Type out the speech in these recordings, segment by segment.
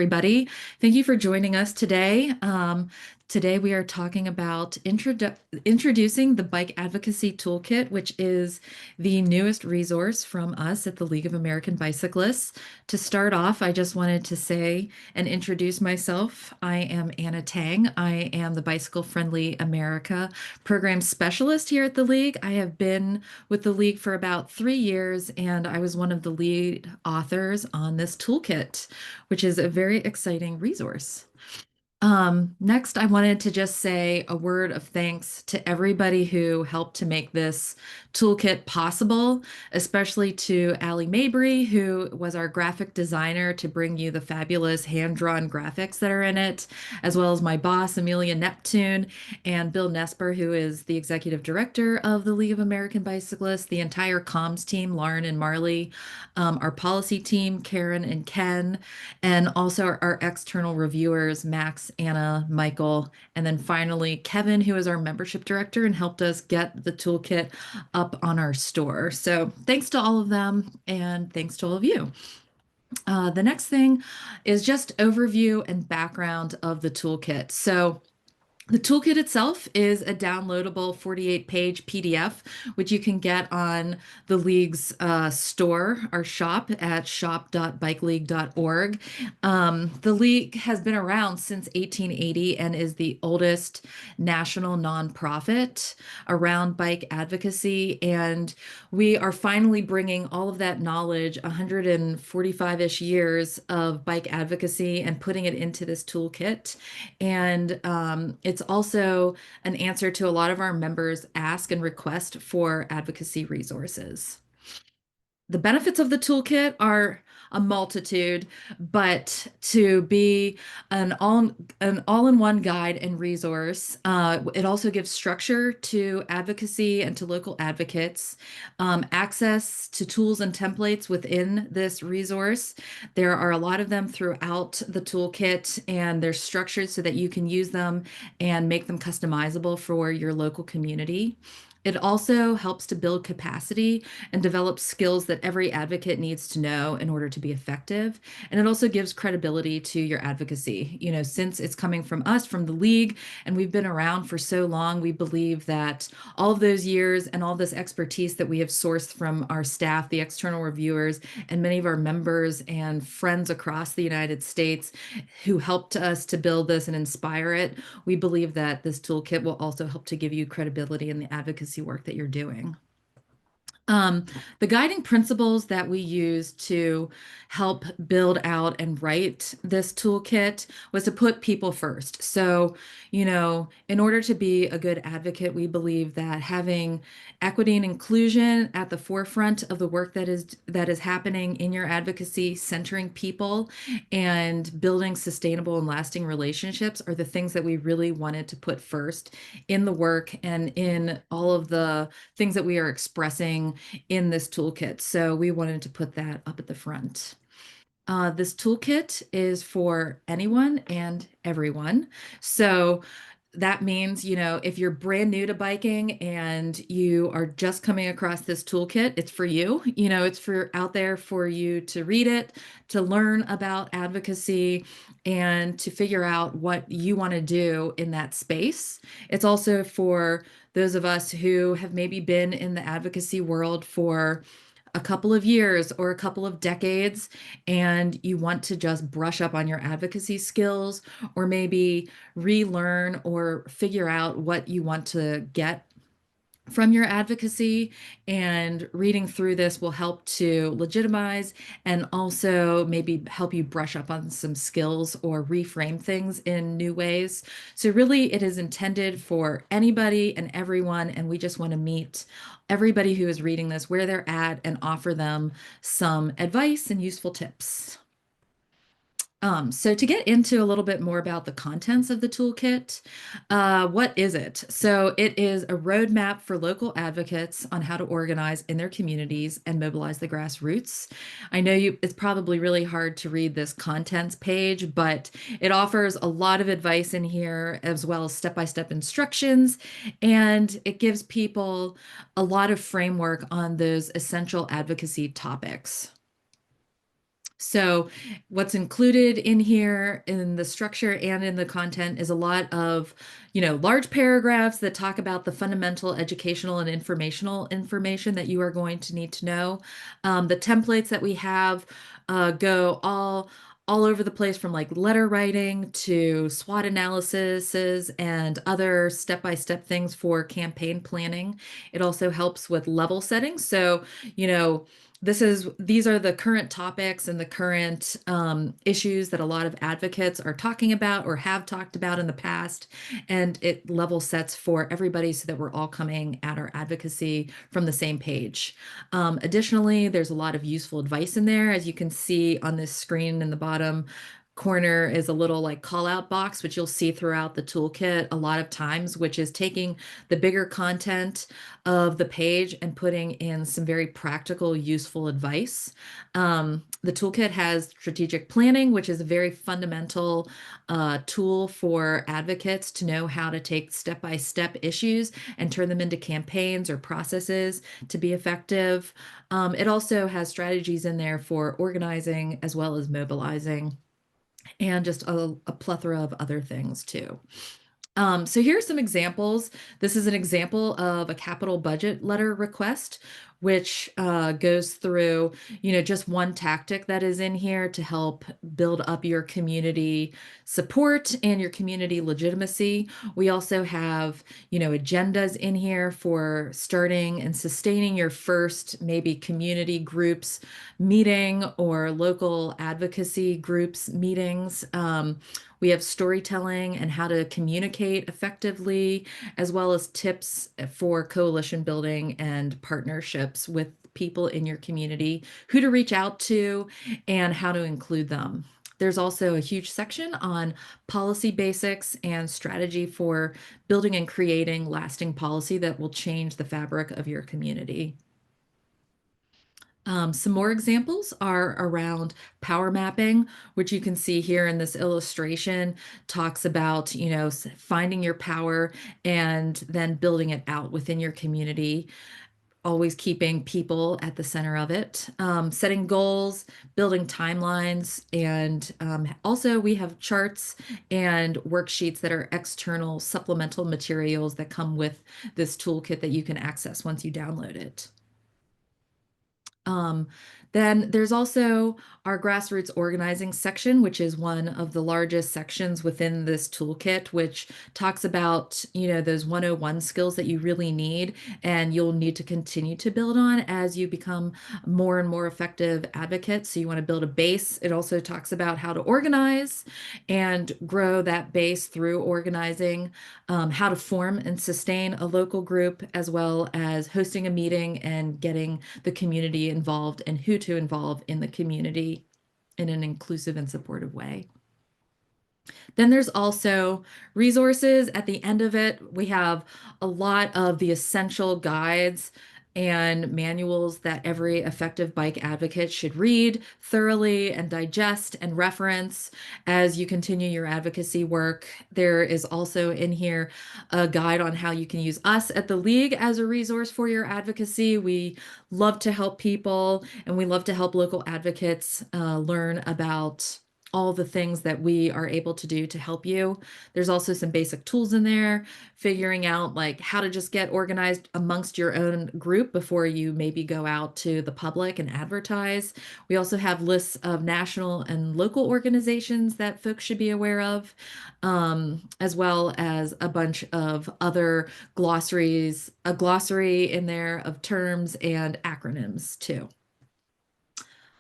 Everybody. Thank you for joining us today. Today we are talking about introducing the Bike Advocacy Toolkit, which is the newest resource from us at the League of American Bicyclists. To start off, I just wanted to say and introduce myself. I am Anna Tang. I am the Bicycle Friendly America program specialist here at the League. I have been with the League for about 3 years, and I was one of the lead authors on this toolkit, which is a very exciting resource. Next, I wanted to just say a word of thanks to everybody who helped to make this toolkit possible, especially to Allie Mabry, who was our graphic designer to bring you the fabulous hand-drawn graphics that are in it, as well as my boss, Amelia Neptune, and Bill Nesper, who is the executive director of the League of American Bicyclists, the entire comms team, Lauren and Marley, our policy team, Karen and Ken, and also our external reviewers, Max, Anna, Michael, and then finally Kevin, who is our membership director and helped us get the toolkit up on our store. So thanks to all of them, and thanks to all of you. The next thing is just overview and background of the toolkit. So the toolkit itself is a downloadable 48-page PDF, which you can get on the League's store, our shop at shop.bikeleague.org. The League has been around since 1880 and is the oldest national nonprofit around bike advocacy. And we are finally bringing all of that knowledge, 145-ish years of bike advocacy, and putting it into this toolkit. And it's also an answer to a lot of our members' ask and request for advocacy resources. The benefits of the toolkit are a multitude, but to be an all-in-one guide and resource, it also gives structure to advocacy and to local advocates, access to tools and templates within this resource. There are a lot of them throughout the toolkit, and they're structured so that you can use them and make them customizable for your local community. It also helps to build capacity and develop skills that every advocate needs to know in order to be effective. And it also gives credibility to your advocacy. You know, since it's coming from us, from the League, and we've been around for so long, we believe that all of those years and all this expertise that we have sourced from our staff, the external reviewers, and many of our members and friends across the United States who helped us to build this and inspire it, we believe that this toolkit will also help to give you credibility in the advocacy work that you're doing. The guiding principles that we use to help build out and write this toolkit was to put people first. So, you know, in order to be a good advocate, we believe that having equity and inclusion at the forefront of the work that is happening in your advocacy, centering people and building sustainable and lasting relationships are the things that we really wanted to put first in the work and in all of the things that we are expressing in this toolkit. So we wanted to put that up at the front. This toolkit is for anyone and everyone. So that means, you know, if you're brand new to biking and you are just coming across this toolkit, it's for you. You know, it's for out there for you to read it, to learn about advocacy, and to figure out what you want to do in that space. It's also for those of us who have maybe been in the advocacy world for a couple of years or a couple of decades, and you want to just brush up on your advocacy skills, or maybe relearn or figure out what you want to get from your advocacy. And reading through this will help to legitimize and also maybe help you brush up on some skills or reframe things in new ways. So really it is intended for anybody and everyone, and we just want to meet everybody who is reading this where they're at and offer them some advice and useful tips. So to get into a little bit more about the contents of the toolkit, what is it? So it is a roadmap for local advocates on how to organize in their communities and mobilize the grassroots. I know it's probably really hard to read this contents page, but it offers a lot of advice in here, as well as step-by-step instructions, and it gives people a lot of framework on those essential advocacy topics. So, what's included in here in the structure and in the content is a lot of, large paragraphs that talk about the fundamental educational and informational information that you are going to need to know. The templates that we have go all over the place, from like letter writing to SWOT analyses and other step-by-step things for campaign planning. It also helps with level setting. So, you know, these are the current topics and the current issues that a lot of advocates are talking about or have talked about in the past, and it level sets for everybody so that we're all coming at our advocacy from the same page. Additionally, there's a lot of useful advice in there. As you can see on this screen in the bottom corner is a little like call out box, which you'll see throughout the toolkit a lot of times, which is taking the bigger content of the page and putting in some very practical, useful advice. The toolkit has strategic planning, which is a very fundamental tool for advocates to know how to take step-by-step issues and turn them into campaigns or processes to be effective. It also has strategies in there for organizing as well as mobilizing, and just a plethora of other things too. So here are some examples. This is an example of a capital budget letter request, which goes through, just one tactic that is in here to help build up your community support and your community legitimacy. We also have, agendas in here for starting and sustaining your first maybe community groups meeting or local advocacy groups meetings. We have storytelling and how to communicate effectively, as well as tips for coalition building and partnerships with people in your community, who to reach out to, and how to include them. There's also a huge section on policy basics and strategy for building and creating lasting policy that will change the fabric of your community. Some more examples are around power mapping, which you can see here in this illustration, talks about, finding your power and then building it out within your community, always keeping people at the center of it, setting goals, building timelines, and also we have charts and worksheets that are external supplemental materials that come with this toolkit that you can access once you download it. Um, then there's also our grassroots organizing section, which is one of the largest sections within this toolkit, which talks about, those 101 skills that you really need and you'll need to continue to build on as you become more and more effective advocates. So you want to build a base. It also talks about how to organize and grow that base through organizing, how to form and sustain a local group, as well as hosting a meeting and getting the community involved and who to involve in the community in an inclusive and supportive way. Then there's also resources. At the end of it, we have a lot of the essential guides and manuals that every effective bike advocate should read thoroughly and digest and reference as you continue your advocacy work. There is also in here a guide on how you can use us at the League as a resource for your advocacy. We love to help people and we love to help local advocates learn about all the things that we are able to do to help you. There's also some basic tools in there, figuring out like how to just get organized amongst your own group before you maybe go out to the public and advertise. We also have lists of national and local organizations that folks should be aware of, as well as a bunch of other glossaries, a glossary in there of terms and acronyms too.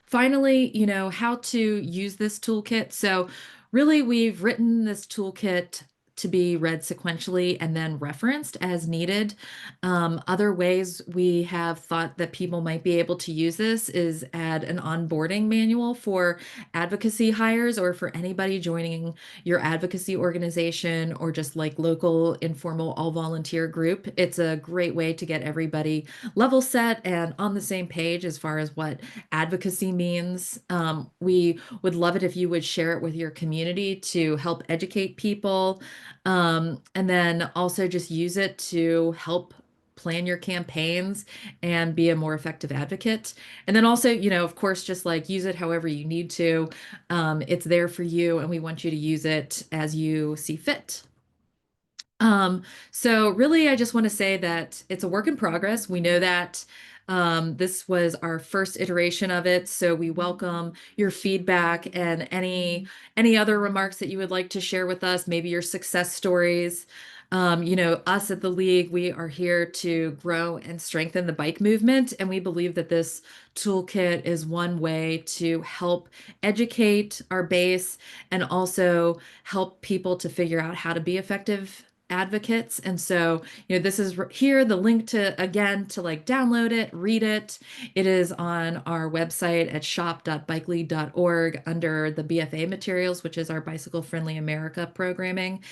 Finally, how to use this toolkit. So really, we've written this toolkit to be read sequentially and then referenced as needed. Other ways we have thought that people might be able to use this is add an onboarding manual for advocacy hires or for anybody joining your advocacy organization or just like local informal all volunteer group. It's a great way to get everybody level set and on the same page as far as what advocacy means. We would love it if you would share it with your community to help educate people. And then also just use it to help plan your campaigns and be a more effective advocate. And then also, of course, just like use it however you need to. It's there for you, and we want you to use it as you see fit. Um, so really, I just want to say that it's a work in progress. We know that this was our first iteration of it, so we welcome your feedback and any other remarks that you would like to share with us, maybe your success stories. Us at the League, we are here to grow and strengthen the bike movement, and we believe that this toolkit is one way to help educate our base and also help people to figure out how to be effective advocates. And so, this is here, the link to, again, to like download it, read it. It is on our website at shop.bikelead.org under the BFA materials, which is our Bicycle Friendly America programming.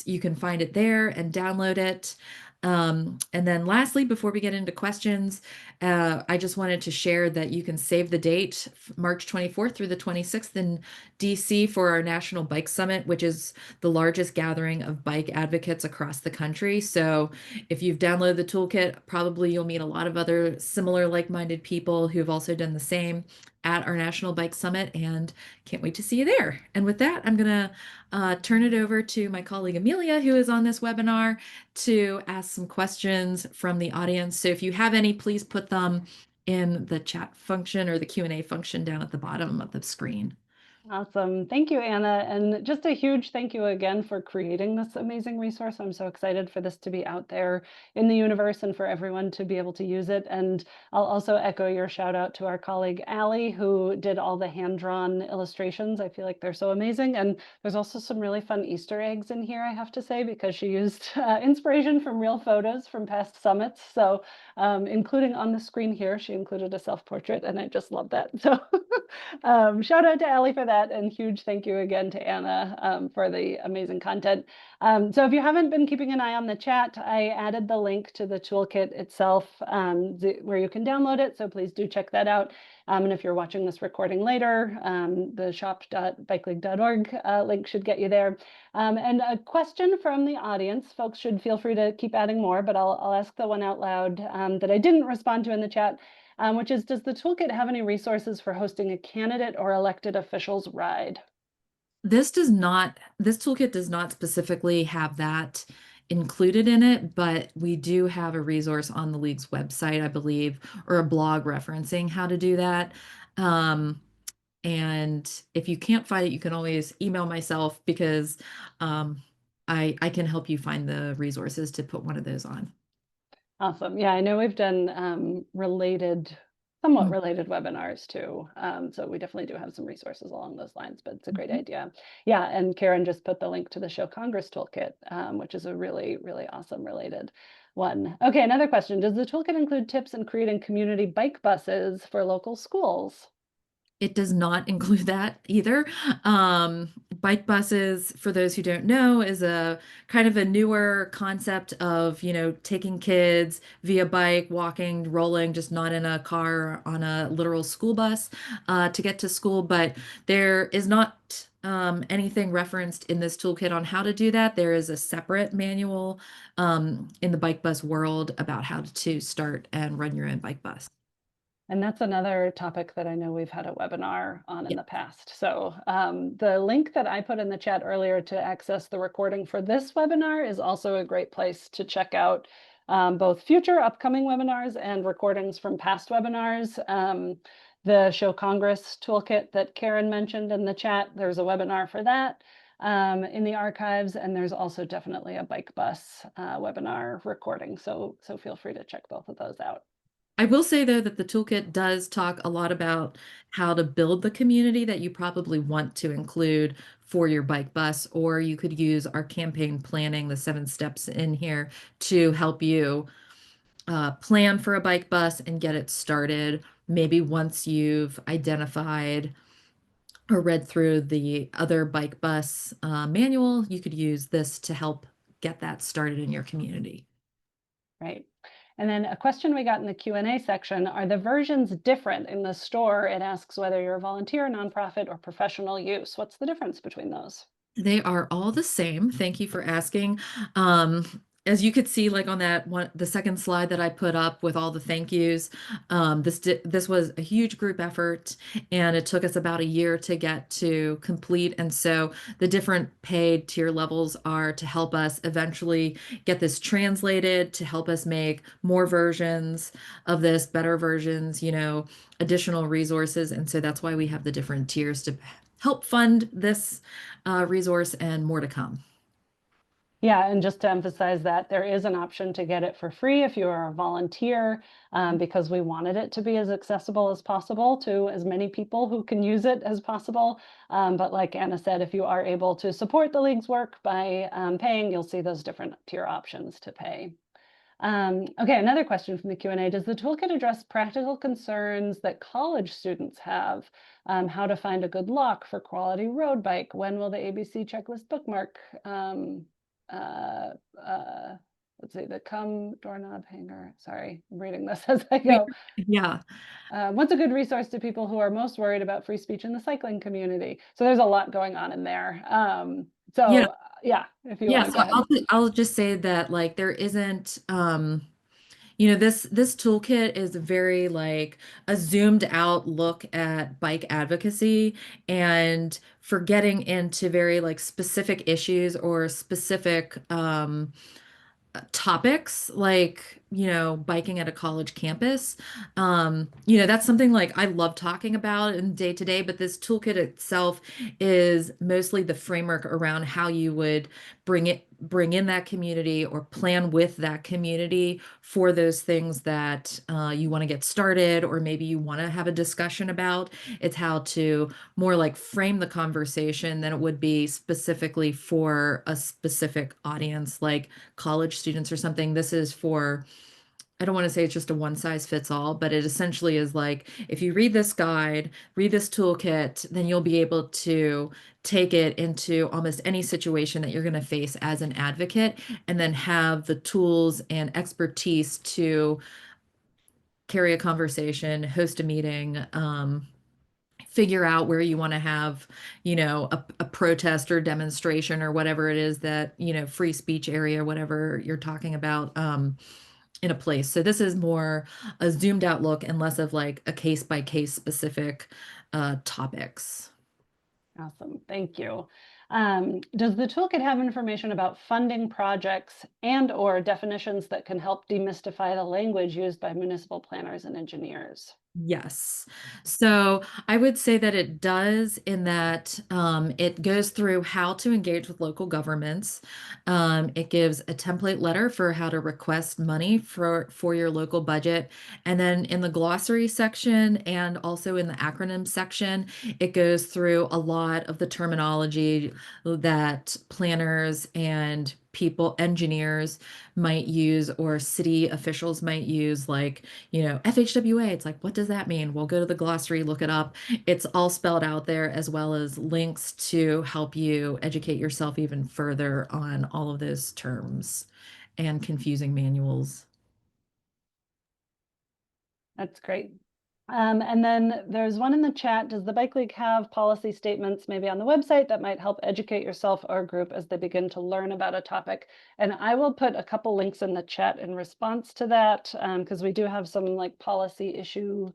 You can find it there and download it. And then lastly, before we get into questions, I just wanted to share that you can save the date, March 24th through the 26th in DC for our National Bike Summit, which is the largest gathering of bike advocates across the country. So if you've downloaded the toolkit, probably you'll meet a lot of other similar like-minded people who've also done the same at our National Bike Summit, and can't wait to see you there. And with that, I'm going to turn it over to my colleague Amelia, who is on this webinar, to ask some questions from the audience. So if you have any, please put them in the chat function or the Q&A function down at the bottom of the screen. Awesome. Thank you, Anna. And just a huge thank you again for creating this amazing resource. I'm so excited for this to be out there in the universe and for everyone to be able to use it. And I'll also echo your shout out to our colleague, Allie, who did all the hand-drawn illustrations. I feel like they're so amazing. And there's also some really fun Easter eggs in here, I have to say, because she used inspiration from real photos from past summits. So including on the screen here, she included a self-portrait, and I just love that. So shout out to Allie for that, and huge thank you again to Anna for the amazing content. So if you haven't been keeping an eye on the chat, I added the link to the toolkit itself where you can download it, so please do check that out. And if you're watching this recording later, the shop.bikeleague.org link should get you there. And a question from the audience. Folks should feel free to keep adding more, but I'll ask the one out loud that I didn't respond to in the chat. Which is, does the toolkit have any resources for hosting a candidate or elected officials ride? This toolkit does not specifically have that included in it, but we do have a resource on the League's website, I believe, or a blog referencing how to do that. And if you can't find it, you can always email myself because I can help you find the resources to put one of those on. Awesome. Yeah, I know we've done somewhat Mm. related webinars too. So we definitely do have some resources along those lines, but it's a great Mhm. idea. Yeah, and Karen just put the link to the Show Congress toolkit, which is a really, really awesome related one. Okay, another question. Does the toolkit include tips in creating community bike buses for local schools? It does not include that either. Bike buses, for those who don't know, is a kind of a newer concept of, taking kids via bike, walking, rolling, just not in a car on a literal school bus to get to school. But there is not anything referenced in this toolkit on how to do that. There is a separate manual in the bike bus world about how to start and run your own bike bus. And that's another topic that I know we've had a webinar on in the past. So the link that I put in the chat earlier to access the recording for this webinar is also a great place to check out both future upcoming webinars and recordings from past webinars. The Show Congress toolkit that Karen mentioned in the chat, there's a webinar for that in the archives, and there's also definitely a bike bus webinar recording. So feel free to check both of those out. I will say, though, that the toolkit does talk a lot about how to build the community that you probably want to include for your bike bus, or you could use our campaign planning, the 7 steps in here, to help you plan for a bike bus and get it started. Maybe once you've identified or read through the other bike bus manual, you could use this to help get that started in your community. Right. And then a question we got in the Q&A section, are the versions different in the store? It asks whether you're a volunteer, nonprofit, or professional use. What's the difference between those? They are all the same. Thank you for asking. Um, as you could see, like on that one, the second slide that I put up with all the thank yous, this was a huge group effort, and it took us about a year to get to complete. And so the different paid tier levels are to help us eventually get this translated, to help us make more versions of this, better versions, additional resources. And so that's why we have the different tiers to help fund this resource and more to come. Yeah, and just to emphasize that there is an option to get it for free if you are a volunteer, because we wanted it to be as accessible as possible to as many people who can use it as possible. But like Anna said, if you are able to support the League's work by paying, you'll see those different tier options to pay. Okay, another question from the Q&A. Does the toolkit address practical concerns that college students have? How to find a good lock for quality road bike? When will the ABC checklist bookmark? Uh, uh, let's see, the come doorknob hanger. Sorry, I'm reading this as I Wait, go. yeah. What's a good resource to people who are most worried about free speech in the cycling community? So there's a lot going on in there. Yeah. Yeah, if you want Yeah, to so go ahead. I'll just say that like there isn't this toolkit is very like a zoomed out look at bike advocacy and for getting into very like specific issues or specific topics like biking at a college campus. That's something like I love talking about in day to day, but this toolkit itself is mostly the framework around how you would bring in that community or plan with that community for those things that you want to get started or maybe you want to have a discussion about. It's how to more like frame the conversation than it would be specifically for a specific audience like college students or something. This is for, I don't want to say it's just a one size fits all, but it essentially is like if you read this guide, read this toolkit, then you'll be able to take it into almost any situation that you're going to face as an advocate and then have the tools and expertise to carry a conversation, host a meeting, figure out where you want to have, a protest or demonstration or whatever it is that, free speech area, whatever you're talking about, in a place. So this is more a zoomed out look and less of like a case by case specific topics. Awesome, thank you. Does the toolkit have information about funding projects and/or definitions that can help demystify the language used by municipal planners and engineers? Yes. So I would say that it does in that it goes through how to engage with local governments. It gives a template letter for how to request money for your local budget. And then in the glossary section and also in the acronym section, it goes through a lot of the terminology that planners and people, engineers might use or city officials might use, like FHWA. It's like, what does that mean? We'll go to the glossary, look it up. It's all spelled out there, as well as links to help you educate yourself even further on all of those terms and confusing manuals. That's great. And then there's one in the chat. Does the Bike League have policy statements maybe on the website that might help educate yourself or group as they begin to learn about a topic? And I will put a couple links in the chat in response to that, because we do have some like policy issue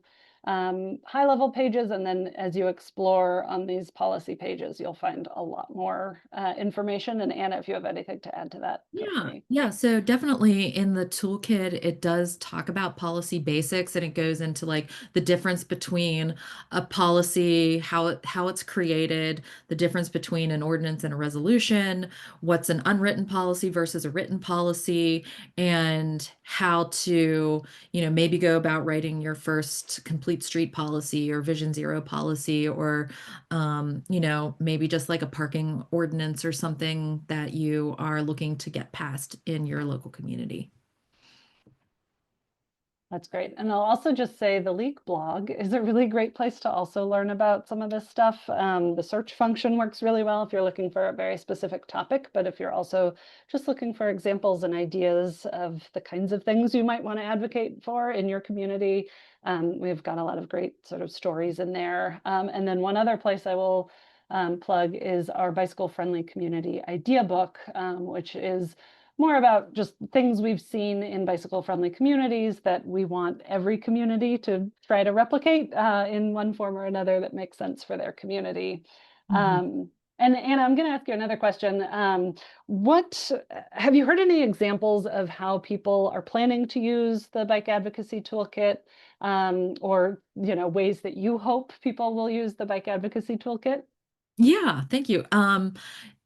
high level pages. And then as you explore on these policy pages, you'll find a lot more information. And Anna, if you have anything to add to that, feel Yeah, free. yeah. So definitely in the toolkit, it does talk about policy basics and it goes into like the difference between a policy, how it's created, the difference between an ordinance and a resolution, what's an unwritten policy versus a written policy, and how to, maybe go about writing your first complete street policy or Vision Zero policy or maybe just like a parking ordinance or something that you are looking to get passed in your local community. That's great. And I'll also just say the Leak blog is a really great place to also learn about some of this stuff. The search function works really well if you're looking for a very specific topic, but if you're also just looking for examples and ideas of the kinds of things you might want to advocate for in your community, we've got a lot of great sort of stories in there. And then one other place I will plug is our bicycle friendly community idea book, which is more about just things we've seen in bicycle-friendly communities that we want every community to try to replicate in one form or another that makes sense for their community. Mhm. And Anna, I'm going to ask you another question. What have you heard any examples of how people are planning to use the Bike Advocacy Toolkit, or ways that you hope people will use the Bike Advocacy Toolkit? Yeah, thank you.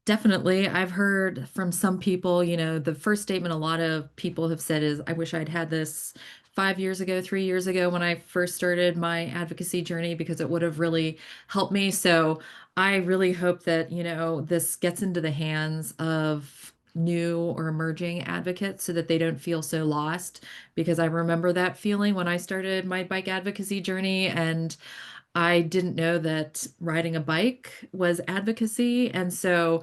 Definitely. I've heard from some people, the first statement a lot of people have said is, I wish I'd had this 5 years ago, 3 years ago when I first started my advocacy journey because it would have really helped me. So I really hope that, this gets into the hands of new or emerging advocates so that they don't feel so lost because I remember that feeling when I started my bike advocacy journey and I didn't know that riding a bike was advocacy. And so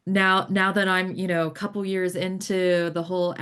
now that I'm, a couple years into the whole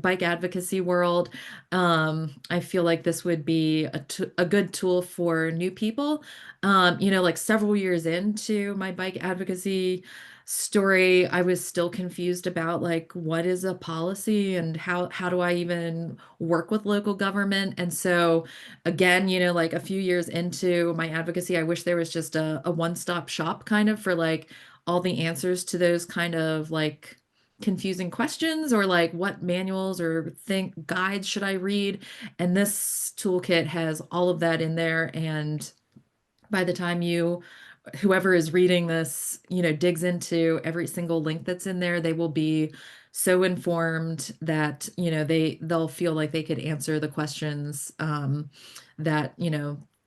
bike advocacy world, I feel like this would be a good tool for new people. Like several years into my bike advocacy story, I was still confused about like what is a policy and how do I even work with local government? And so again, like a few years into my advocacy, I wish there was just a one-stop shop kind of for like all the answers to those kind of like confusing questions or like what manuals or think guides should I read. And this toolkit has all of that in there. And by the time whoever is reading this, digs into every single link that's in there, they will be so informed that, they'll feel like they could answer the questions that,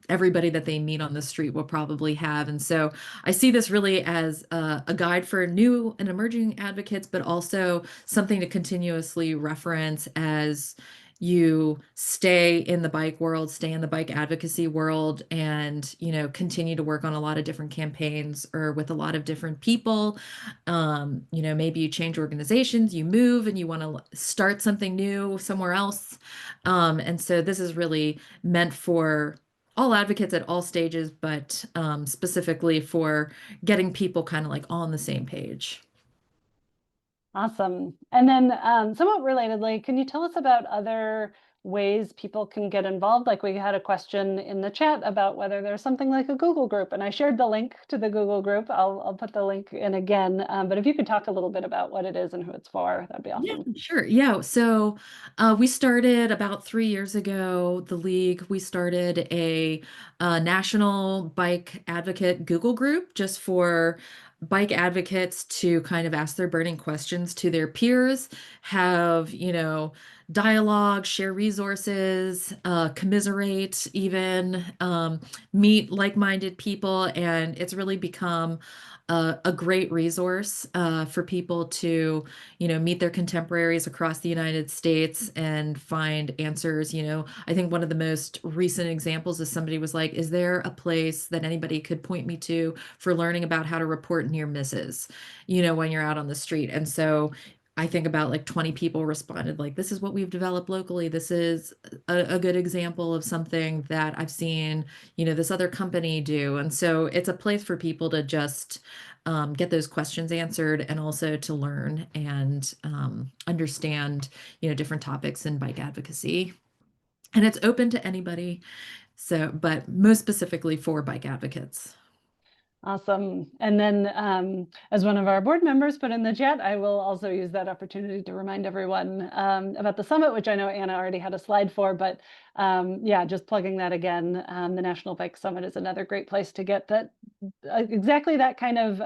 everybody that they meet on the street will probably have. And so I see this really as a guide for new and emerging advocates, but also something to continuously reference as you stay in the bike world, stay in the bike advocacy world, and continue to work on a lot of different campaigns or with a lot of different people. Maybe you change organizations, you move, and you want to start something new somewhere else. And so this is really meant for all advocates at all stages, but specifically for getting people kind of like on the same page. Awesome. And then, somewhat relatedly, can you tell us about other ways people can get involved? Like we had a question in the chat about whether there's something like a Google group, and I shared the link to the Google group. I'll put the link in again. But if you could talk a little bit about what it is and who it's for, that'd be Yeah, awesome. sure. Yeah. So we started about 3 years ago, the League. We started a national bike advocate Google group just for bike advocates to kind of ask their burning questions to their peers, have, dialogue, share resources, commiserate, even meet like-minded people. And it's really become a great resource for people to meet their contemporaries across the United States and find answers. I think one of the most recent examples is somebody was like, is there a place that anybody could point me to for learning about how to report near misses, when you're out on the street? And so I think about like 20 people responded like, this is what we've developed locally. This is a good example of something that I've seen, this other company do. And so it's a place for people to just get those questions answered and also to learn and understand, different topics in bike advocacy. And it's open to anybody. So, but most specifically for bike advocates. Awesome. And then, as one of our board members put in the chat, I will also use that opportunity to remind everyone about the summit, which I know Anna already had a slide for, but yeah, just plugging that again. The National Bike Summit is another great place to get that exactly that kind of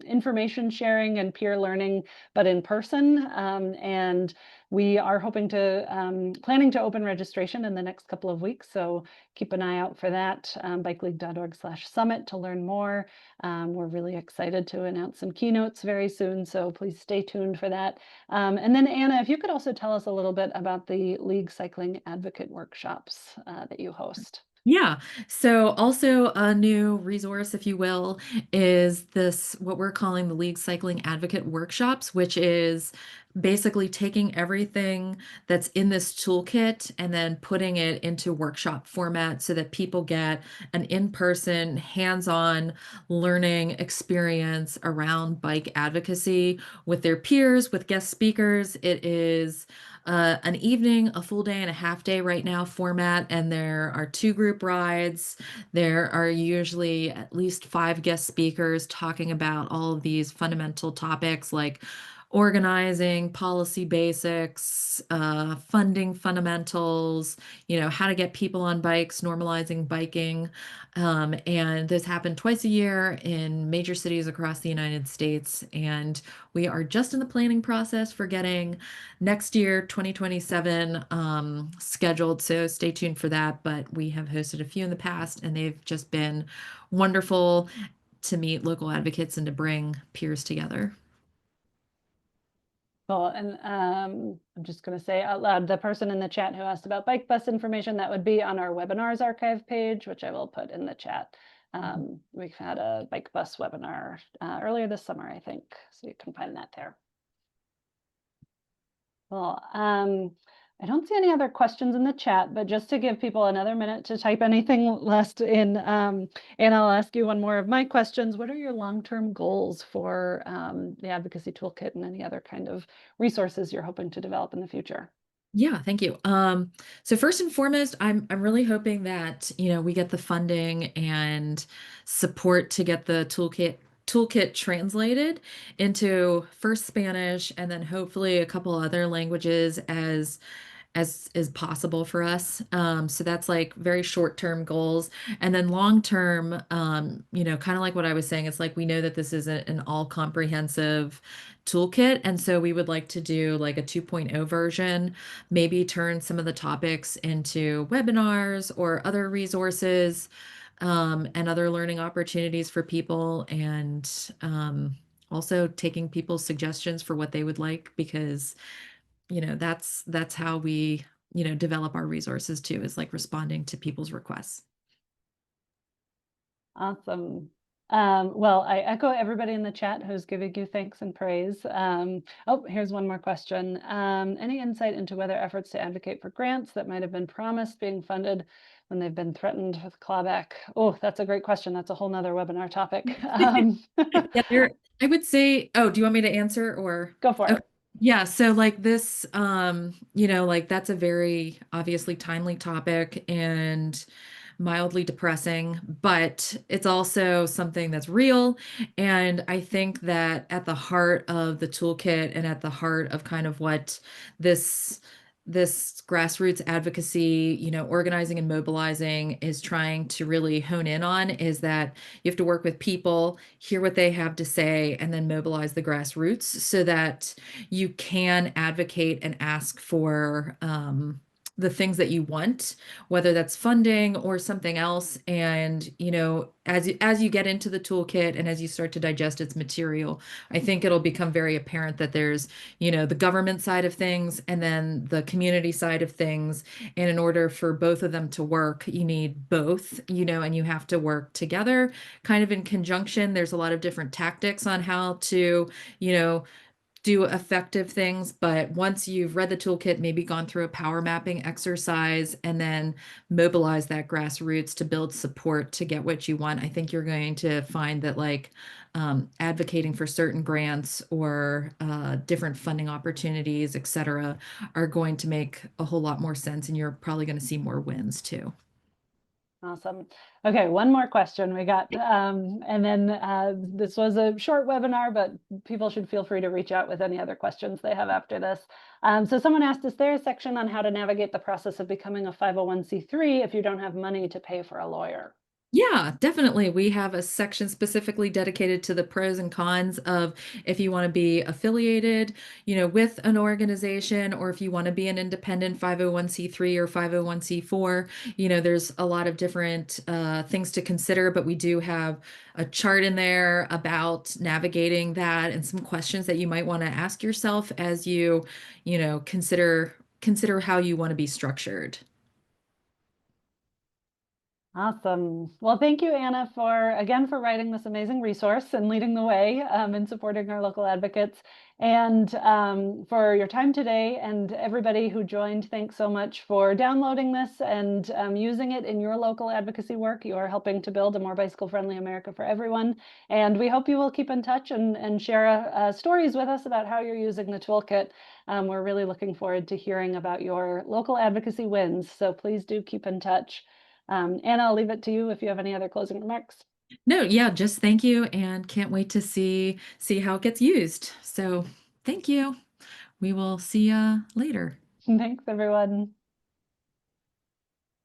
information sharing and peer learning, but in person. And we are hoping to planning to open registration in the next couple of weeks. So keep an eye out for that, bikeleague.org/summit to learn more. We're really excited to announce some keynotes very soon, so please stay tuned for that. And then Anna, if you could also tell us a little bit about the League Cycling Advocate workshops that you host. Yeah. So also a new resource, if you will, is this what we're calling the League Cycling Advocate Workshops, which is basically taking everything that's in this toolkit and then putting it into workshop format so that people get an in-person, hands-on learning experience around bike advocacy with their peers, with guest speakers. It is an evening, a full day, and a half day right now format, and there are two group rides. There are usually at least five guest speakers talking about all of these fundamental topics like organizing, policy basics, funding fundamentals, how to get people on bikes, normalizing biking. And this happened twice a year in major cities across the United States. And we are just in the planning process for getting next year, 2027, scheduled. So stay tuned for that. But we have hosted a few in the past, and they've just been wonderful to meet local advocates and to bring peers together. Cool. And I'm just going to say out loud, the person in the chat who asked about bike bus information, that would be on our webinars archive page, which I will put in the chat. We've had a bike bus webinar earlier this summer, I think, so you can find that there. Well, I don't see any other questions in the chat, but just to give people another minute to type anything left in, and I'll ask you one more of my questions. What are your long-term goals for the Advocacy Toolkit and any other kind of resources you're hoping to develop in the future? Yeah, thank you. So first and foremost, I'm really hoping that, we get the funding and support to get the toolkit translated into first Spanish and then hopefully a couple other languages as is possible for us. So that's like very short-term goals. And then long-term, kind of like what I was saying, it's like we know that this isn't an all-comprehensive toolkit. And so we would like to do like a 2.0 version, maybe turn some of the topics into webinars or other resources, and other learning opportunities for people. And also taking people's suggestions for what they would like, because that's how we develop our resources too, is like responding to people's requests. Awesome. Well, I echo everybody in the chat who's giving you thanks and praise. Oh, here's one more question. Any insight into whether efforts to advocate for grants that might have been promised being funded when they've been threatened with clawback? Oh, that's a great question. That's a whole nother webinar topic. Yeah, I would say, oh, do you want me to answer or? Go for Okay. it. Yeah, so like this, like that's a very obviously timely topic and mildly depressing, but it's also something that's real. And I think that at the heart of the toolkit and at the heart of kind of what this this grassroots advocacy, organizing and mobilizing is trying to really hone in on is that you have to work with people, hear what they have to say, and then mobilize the grassroots so that you can advocate and ask for the things that you want, whether that's funding or something else. And, as you get into the toolkit and as you start to digest its material, I think it'll become very apparent that there's, the government side of things and then the community side of things. And in order for both of them to work, you need both, and you have to work together kind of in conjunction. There's a lot of different tactics on how to, you know, do effective things, but once you've read the toolkit, maybe gone through a power mapping exercise and then mobilize that grassroots to build support to get what you want, I think you're going to find that like advocating for certain grants or different funding opportunities, et cetera, are going to make a whole lot more sense, and you're probably going to see more wins too. Awesome. Okay, one more question we got. And then this was a short webinar, but people should feel free to reach out with any other questions they have after this. So someone asked, is there a section on how to navigate the process of becoming a 501c3 if you don't have money to pay for a lawyer? Yeah, definitely. We have a section specifically dedicated to the pros and cons of if you want to be affiliated, with an organization, or if you want to be an independent 501c3 or 501c4. There's a lot of different things to consider, but we do have a chart in there about navigating that and some questions that you might want to ask yourself as consider how you want to be structured. Awesome. Well, thank you, Anna, for writing this amazing resource and leading the way in supporting our local advocates, and for your time today. And everybody who joined, thanks so much for downloading this and using it in your local advocacy work. You are helping to build a more bicycle-friendly America for everyone. And we hope you will keep in touch and share stories with us about how you're using the toolkit. We're really looking forward to hearing about your local advocacy wins. So please do keep in touch. Anna, I'll leave it to you if you have any other closing remarks. No, yeah, just thank you and can't wait to see how it gets used. So thank you. We will see you later. Thanks, everyone.